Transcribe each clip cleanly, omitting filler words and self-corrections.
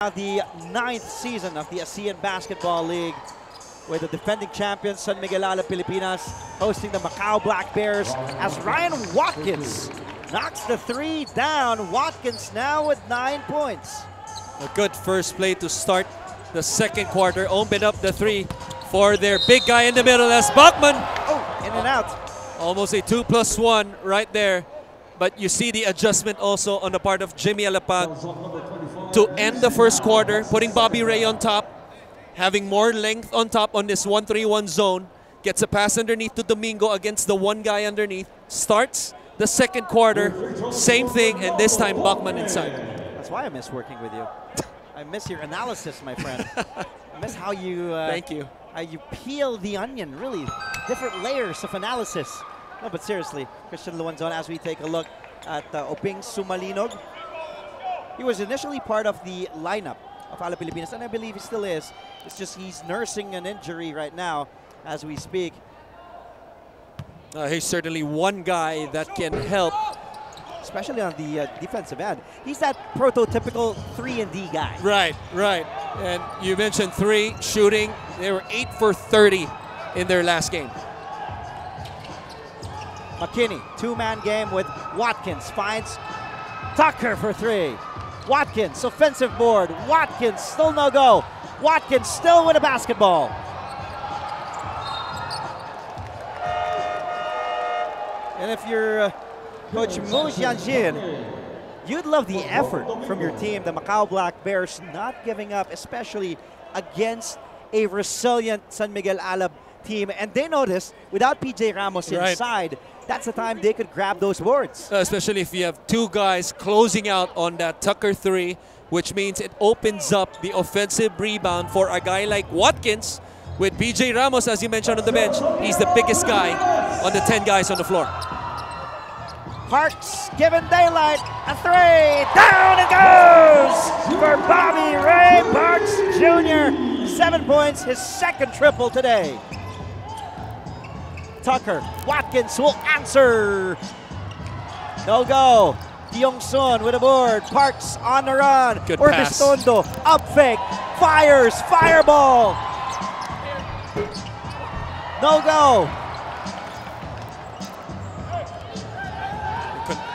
Now the 9th season of the ASEAN Basketball League, with the defending champions San Miguel Alab Pilipinas hosting the Macau Black Bears as Ryan Watkins knocks the three down. Watkins now with 9 points. A good first play to start the second quarter. Open up the three for their big guy in the middle. That's Bachman. Oh, in and out. Almost a 2+1 right there. But you see the adjustment also on the part of Jimmy Alapag to end the first quarter, putting Bobby Ray on top, having more length on top on this 1-3-1 zone, gets a pass underneath to Domingo against the one guy underneath, starts the second quarter, same thing, and this time Bachman inside. That's why I miss working with you. I miss your analysis, my friend. I miss how you thank you. How you peel the onion, really different layers of analysis. No, but seriously, Christian Luanzon, as we take a look at Oping Sumalinog, he was initially part of the lineup of Alab Pilipinas, and I believe he still is. It's just he's nursing an injury right now as we speak. He's certainly one guy that can help. Especially on the defensive end. He's that prototypical 3-and-D guy. Right, right. And you mentioned three shooting. They were 8 for 30 in their last game. McKinney, two-man game with Watkins, finds Tucker for three. Watkins, offensive board. Watkins, still no go. Watkins still with a basketball. And if you're Coach Mo Jianjin, you'd love the effort from your team, the Macau Black Bears, not giving up, especially against a resilient San Miguel Alab team. And they noticed, without PJ Ramos inside, that's the time they could grab those boards. Especially if you have two guys closing out on that Tucker three, which means it opens up the offensive rebound for a guy like Watkins. With PJ Ramos, as you mentioned on the bench, he's the biggest guy on the 10 guys on the floor. Parks given daylight, a three, down it goes for Bobby Ray Parks Jr. 7 points, his second triple today. Tucker, Watkins will answer. No go. Diong-sun with a board. Parks on the run. Good pass. Orbistondo, up fake, fires, fireball. No go.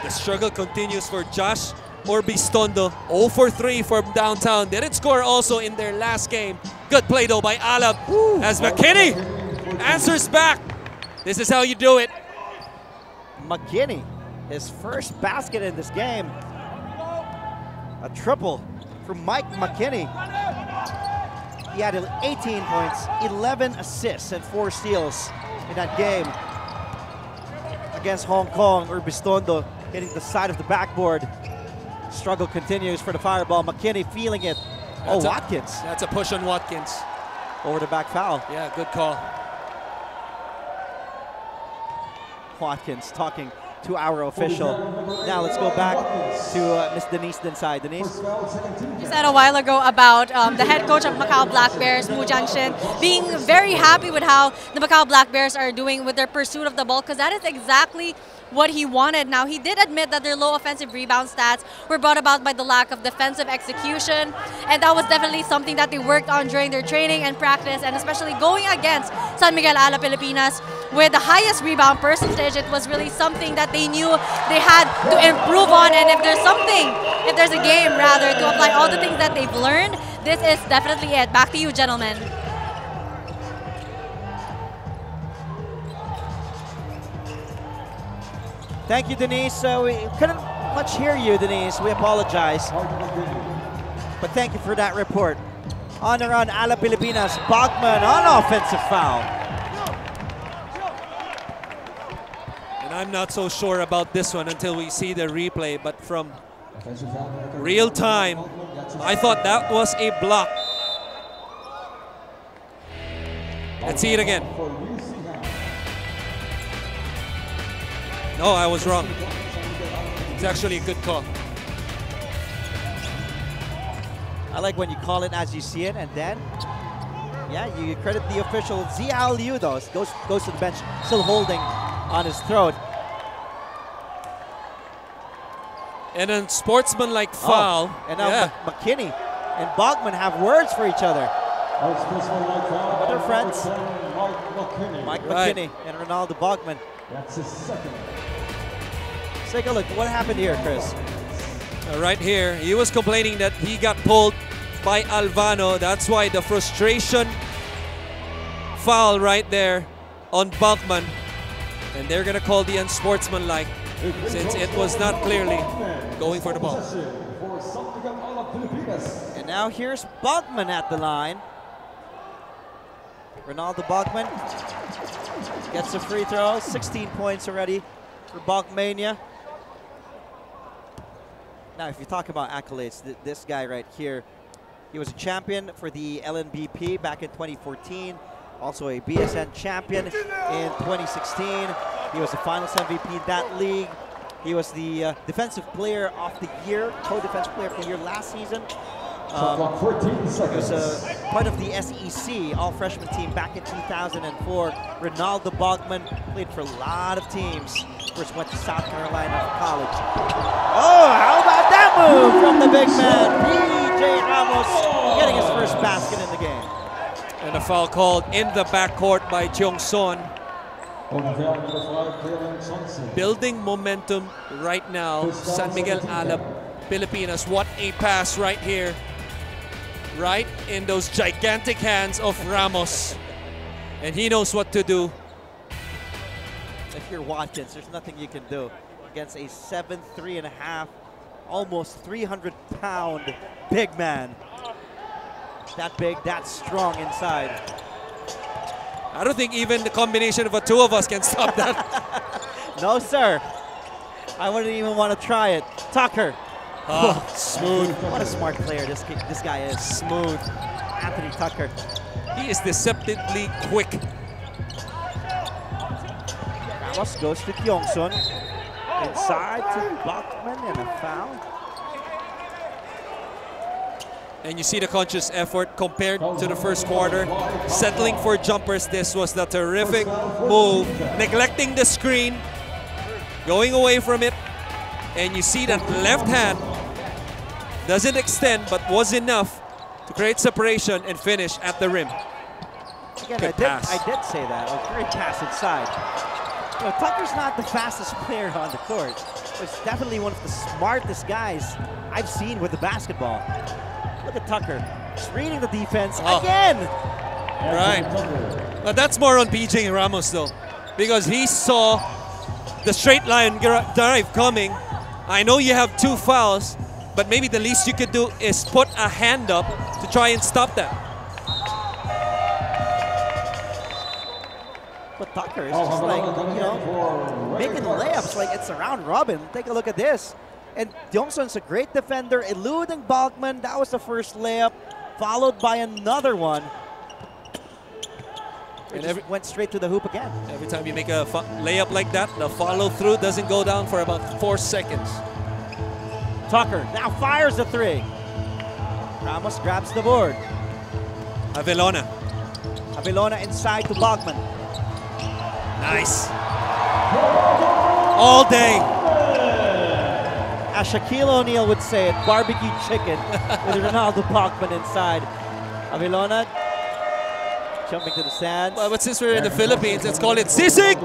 The struggle continues for Josh Orbistondo. 0 for 3 from downtown. They didn't score also in their last game. Good play though by Alab as McKinney answers back. This is how you do it. McKinney, his first basket in this game. A triple from Mike McKinney. He had 18 points, 11 assists, and 4 steals in that game against Hong Kong. Orbistondo hitting the side of the backboard. Struggle continues for the fireball. McKinney feeling it. Watkins. That's a push on Watkins. Over the back foul. Yeah, good call. Watkins talking to our official. Now let's go back to Miss Denise Densai. Denise? You said a while ago about the head coach of Macau Black Bears, Mo Jianjin, being very happy with how the Macau Black Bears are doing with their pursuit of the ball, because that is exactly what he wanted. Now, he did admit that their low offensive rebound stats were brought about by the lack of defensive execution, and that was definitely something that they worked on during their training and practice, and especially going against San Miguel Alab Pilipinas with the highest rebound percentage. It was really something that they knew they had to improve on, and if there's a game rather to apply all the things that they've learned, this is definitely it. Back to you, gentlemen. Thank you, Denise. We couldn't much hear you, Denise. We apologize. But thank you for that report. On the run, Alab Pilipinas. Bachman on offensive foul. And I'm not so sure about this one until we see the replay, but from real time, I thought that was a block. Let's see it again. No, I was wrong. It's actually a good call. I like when you call it as you see it, and then, yeah, you credit the official. Zia Liu, though, goes to the bench, still holding on his throat. And a sportsmanlike foul. And now McKinney and Bogman have words for each other. But they're friends. Mike McKinney and Ronaldo Bogman. That's his second. Let's take a look. What happened here, Chris? Right here, he was complaining that he got pulled by Alvano. That's why the frustration foul right there on Bogman. And they're going to call the unsportsmanlike since it was not clearly going for the ball. And now here's Bogman at the line. Ronaldo Bogman gets a free throw. 16 points already for Bogmania. Now, if you talk about accolades, this guy right here, he was a champion for the LNBP back in 2014. Also a BSN champion in 2016. He was the finals MVP in that league. He was the defensive player of the year, co-defensive player of the year last season. He was part of the SEC all-freshman team back in 2004. Ronaldo Bogman played for a lot of teams. First went to South Carolina for college. Oh, how about that move from the big man, P.J. Ramos, getting his first basket in the game. And a foul called in the backcourt by Cheong Son. Building momentum right now. San Miguel Alab Pilipinas. What a pass right here. Right in those gigantic hands of Ramos. And he knows what to do. If you're Watkins, there's nothing you can do against a 7'3½", almost 300-pound big man. That big, that strong inside. I don't think even the combination of the two of us can stop that. No, sir. I wouldn't even want to try it. Tucker. Oh, smooth. What a smart player this guy is. Smooth. Anthony Tucker. He is deceptively quick. Ramos goes to Kyungsun. Inside to Bogman and a foul. And you see the conscious effort compared to the first quarter. Settling for jumpers, this was the terrific move. Neglecting the screen, going away from it. And you see that left hand doesn't extend, but was enough to create separation and finish at the rim. Again, I did say that. A great pass inside. You know, Tucker's not the fastest player on the court. He's definitely one of the smartest guys I've seen with the basketball. Look at Tucker. Just reading the defense again. Right. But that's more on PJ Ramos though, because he saw the straight line drive coming. I know you have 2 fouls, but maybe the least you could do is put a hand up to try and stop that. But Tucker is just like, you know, making layups like it's a round robin. Take a look at this. And Youngson's a great defender, eluding Bogman. That was the first layup, followed by another one. It just went straight to the hoop again. Every time you make a layup like that, the follow-through doesn't go down for about 4 seconds. Tucker now fires the 3. Ramos grabs the board. Avelona. Avelona inside to Bogman. Nice. All day. As Shaquille O'Neal would say it, barbecue chicken with Ronaldo Bogman inside. Avelona jumping to the stands. Well, but since we're in the Philippines, let's call it sisig.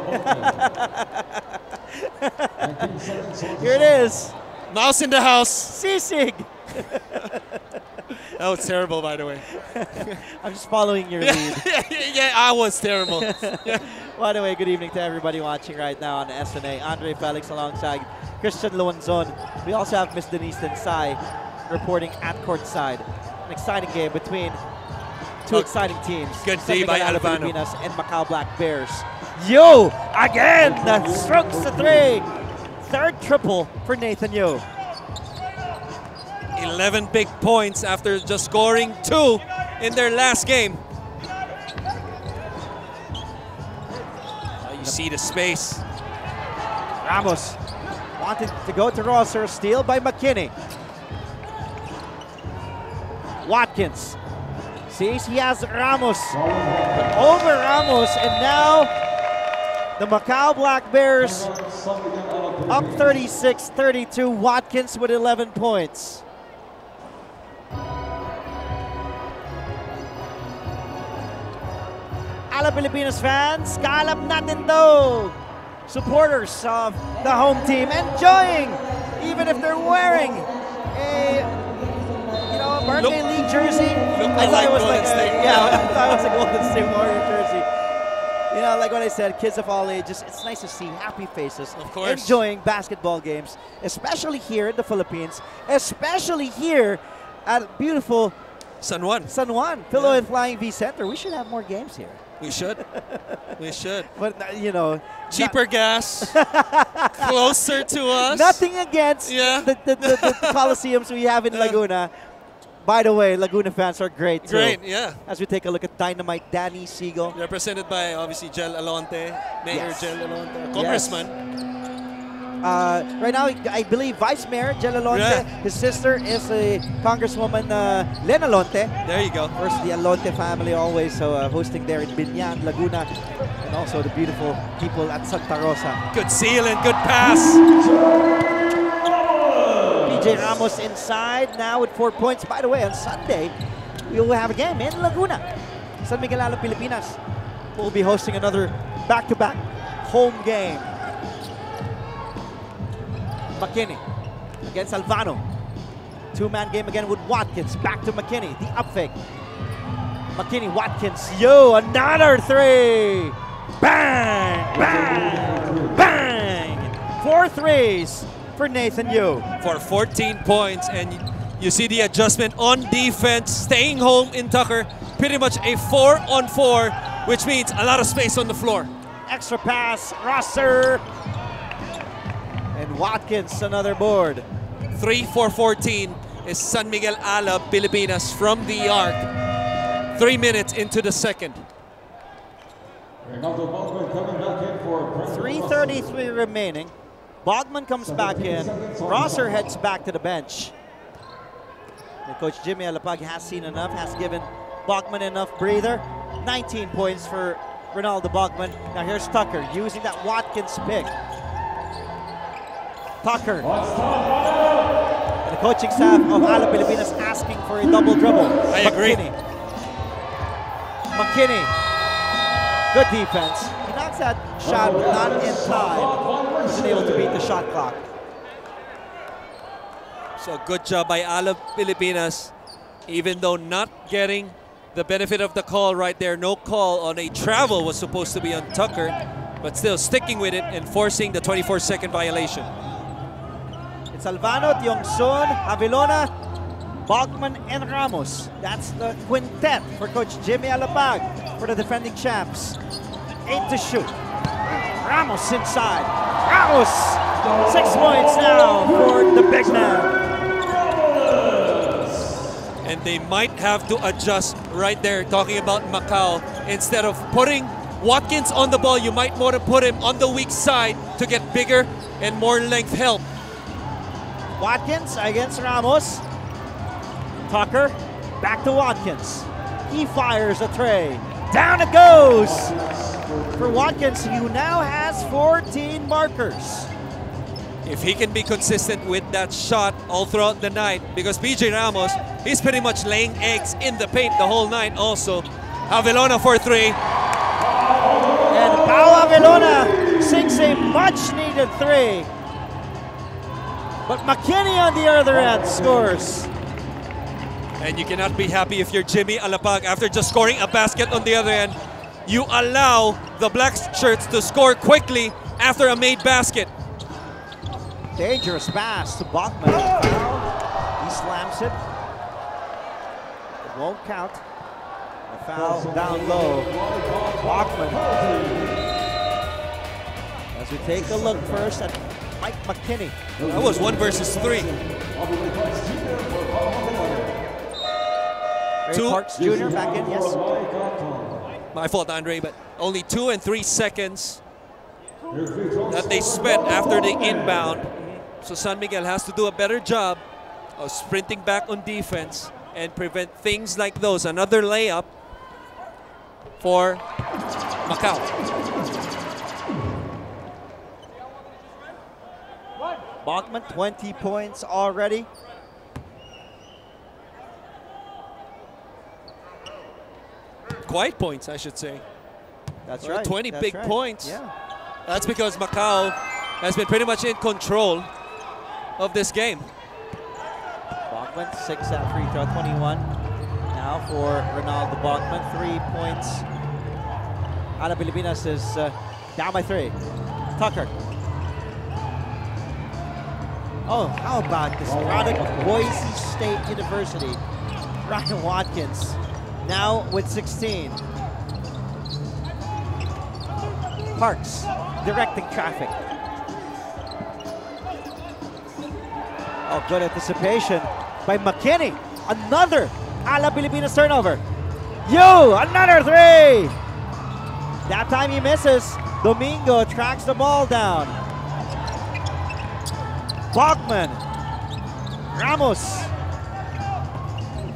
Here it is. Mouse in the house. Sisig. That was terrible, by the way. I'm just following your lead. Yeah, I was terrible. Yeah. By the way, good evening to everybody watching right now on SNA. Andre Felix alongside Christian Luanzon. We also have Miss Denise Tensai reporting at courtside. An exciting game between two exciting teams. Good day by Alvano. Pilipinas and Macau Black Bears. Yo, again, that strokes the 3. Third triple for Nathan Yo. 11 big points after just scoring 2 in their last game. You see the space. Ramos wanted to go to Rosser, steal by McKinney. Watkins sees he has Ramos, but over Ramos, and now the Macau Black Bears up 36-32. Watkins with 11 points. Alab Pilipinas fans, kalab natin to! Supporters of the home team enjoying, even if they're wearing a birthday league jersey. I thought it was like I thought it was a Golden State Warrior jersey. You know, like what I said, kids of all ages, it's nice to see happy faces, of course, enjoying basketball games, especially here in the Philippines, especially here at beautiful San Juan. Pillow and Flying V Center. We should have more games here. We should. We should. But, you know. Cheaper gas. Closer to us. Nothing against the Coliseums we have in Laguna. By the way, Laguna fans are great too. Great, yeah. As we take a look at Dynamite Danny Siegel. Represented by, obviously, Jel Alonte, Mayor Jel Alonte, Congressman. Right now, I believe Vice Mayor Jel Alonte. His sister is a Congresswoman Len Alonte. There you go. Of course, the Alonte family always hosting there in Binyan, Laguna, and also the beautiful people at Santa Rosa. Good seal and good pass. PJ Ramos inside now with 4 points. By the way, on Sunday, we will have a game in Laguna. San Miguel Alab Pilipinas will be hosting another back-to-back home game. McKinney against Alvano. Two-man game again with Watkins. Back to McKinney. The up fake. McKinney, Watkins. Yo, another three. Bang, bang, bang. 4 threes for Nathan Yo. For 14 points. And you see the adjustment on defense. Staying home in Tucker. Pretty much a 4-on-4, which means a lot of space on the floor. Extra pass. Rosser. And Watkins, another board. 3-4-14 is San Miguel Alab Pilipinas from the arc. 3 minutes into the second. 3:33 remaining. Bogman comes back in. Rosser heads back to the bench. And Coach Jimmy Alapag has seen enough, has given Bogman enough breather. 19 points for Ronaldo Bogman. Now here's Tucker using that Watkins pick. Tucker. And the coaching staff of Alab Pilipinas asking for a double dribble. I agree. McKinney. Good defense. He knocks that shot, but not in time. Wasn't able to beat the shot clock. So good job by Alab Pilipinas. Even though not getting the benefit of the call right there. No call on a travel was supposed to be on Tucker. But still sticking with it and forcing the 24-second violation. It's Alvano, Tiongson, Avilona, Bogman, and Ramos. That's the quintet for Coach Jimmy Alapag for the defending champs. 8 to shoot. Ramos inside. Ramos! 6 points now for the big man. And they might have to adjust right there, talking about Macau. Instead of putting Watkins on the ball, you might want to put him on the weak side to get bigger and more length help. Watkins against Ramos. Tucker, back to Watkins. He fires a tray. Down it goes for Watkins, who now has 14 markers. If he can be consistent with that shot all throughout the night, because PJ Ramos, he's pretty much laying eggs in the paint the whole night also. Avelona for 3. And Pau Avelona sinks a much-needed 3. But McKinney on the other end scores. And you cannot be happy if you're Jimmy Alapag after just scoring a basket on the other end. You allow the black shirts to score quickly after a made basket. Dangerous pass to Bachman. He slams it. It won't count. A foul down low. Bachman. As we take a look first at Mike McKinney. That was 1 versus 3. Ray Parks Jr. back in, yes. My fault, Andre, but only 2 and 3 seconds that they spent after the inbound. So San Miguel has to do a better job of sprinting back on defense and prevent things like those. Another layup for Macau. Bachman, 20 points already. Quiet points, I should say. That's right. 20 That's big right. points. Yeah. That's because Macau has been pretty much in control of this game. Bachman, 6 at free throw, 21. Now for Ronaldo Bachman, 3 points. Alab Pilipinas is down by 3. Tucker. Oh, how about this product of Boise State University? Ryan Watkins, now with 16. Parks, directing traffic. Oh, good anticipation by McKinney. Another Alab Pilipinas turnover. Another 3. That time he misses. Domingo tracks the ball down. Bachman. Ramos.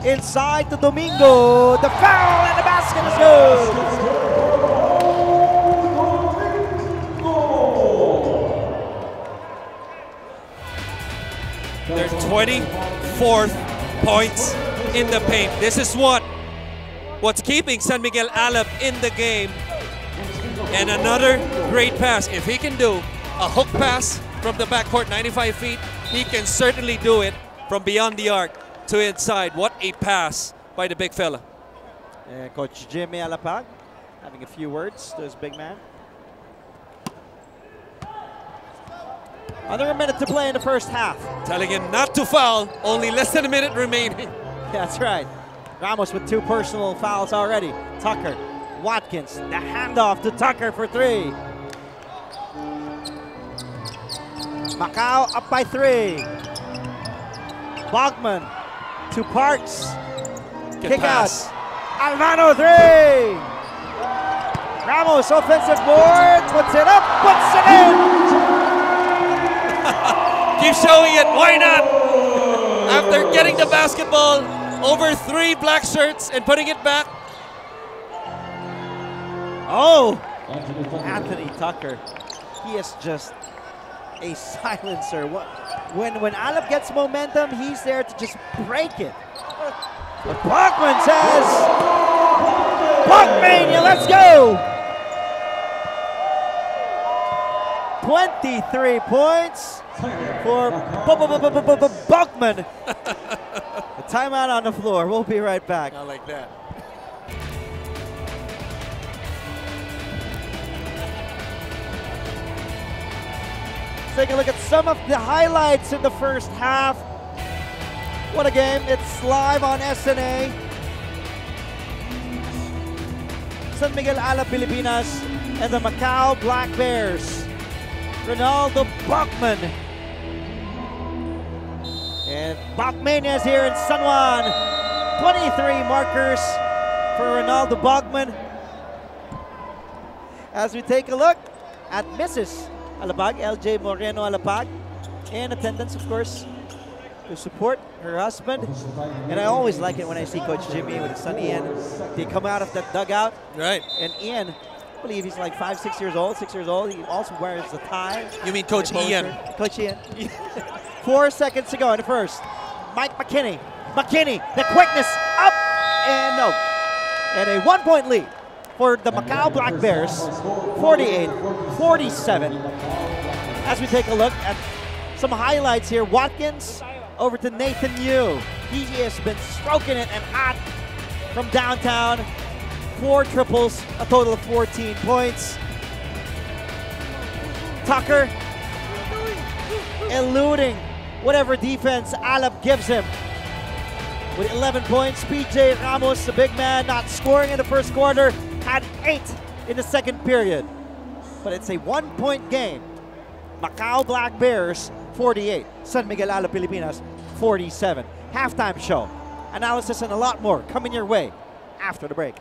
Inside to Domingo. The foul and the basket is good. Their 24th points in the paint. This is what's keeping San Miguel Alab in the game. And another great pass. If he can do a hook pass from the backcourt 95 feet, he can certainly do it from beyond the arc to inside. What a pass by the big fella. Coach Jimmy Alapag having a few words to his big man. Under a minute to play in the first half. Telling him not to foul, only less than a minute remaining. That's right. Ramos with 2 personal fouls already. Tucker, Watkins, the handoff to Tucker for 3. Macau up by 3. Bachman to Parks. Kick out. Alvano 3. Ramos offensive board, puts it up, puts it in. Keep showing it, why not? After getting the basketball over 3 black shirts and putting it back. Oh, Anthony Tucker. He is just a silencer. When Alab gets momentum, he's there to just break it. But Bachman says, Bachmania, let's go! 23 points for Bachman. A timeout on the floor. We'll be right back. I like that. Let's take a look at some of the highlights in the first half. What a game. It's live on SNA. San Miguel Alab Pilipinas and the Macau Black Bears. Ronaldo Bachman. And Bachmania is here in San Juan. 23 markers for Ronaldo Bachman. As we take a look at Mrs. Alapag, LJ Moreno Alapag, in attendance, of course, to support her husband. And I always like it when I see Coach Jimmy with his son Ian. They come out of that dugout. Right. And Ian, I believe he's like 5, 6 years old. 6 years old. He also wears the tie. You mean Coach Ian? Coach Ian. 4 seconds to go in the first. Mike McKinney. McKinney, the quickness up and no. And a 1-point lead for the Macau Black Bears. 48-47. As we take a look at some highlights here. Watkins over to Nathan Yu. He has been stroking it and hot from downtown. 4 triples, a total of 14 points. Tucker eluding whatever defense Alab gives him with 11 points. PJ Ramos, the big man, not scoring in the first quarter, had 8 in the second period. But it's a 1-point game. Macau Black Bears 48, San Miguel Alab Pilipinas 47. Halftime show, analysis and a lot more coming your way after the break.